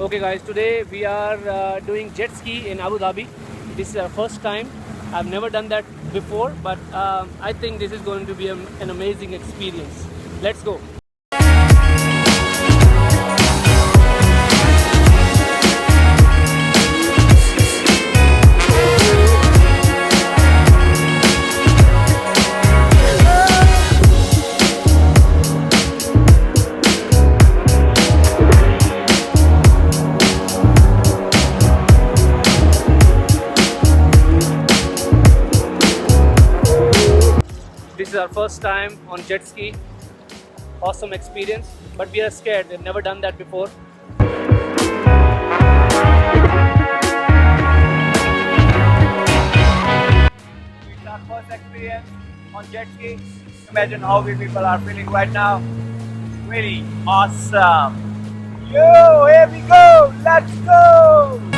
Okay guys, today we are doing jet ski in Abu Dhabi. This is our first time. I've never done that before, but I think this is going to be an amazing experience. Let's go. This is our first time on jet ski. Awesome experience, but we are scared. We've never done that before. It's our first experience on jet ski. Imagine how we people are feeling right now. Really awesome. Yo, here we go. Let's go.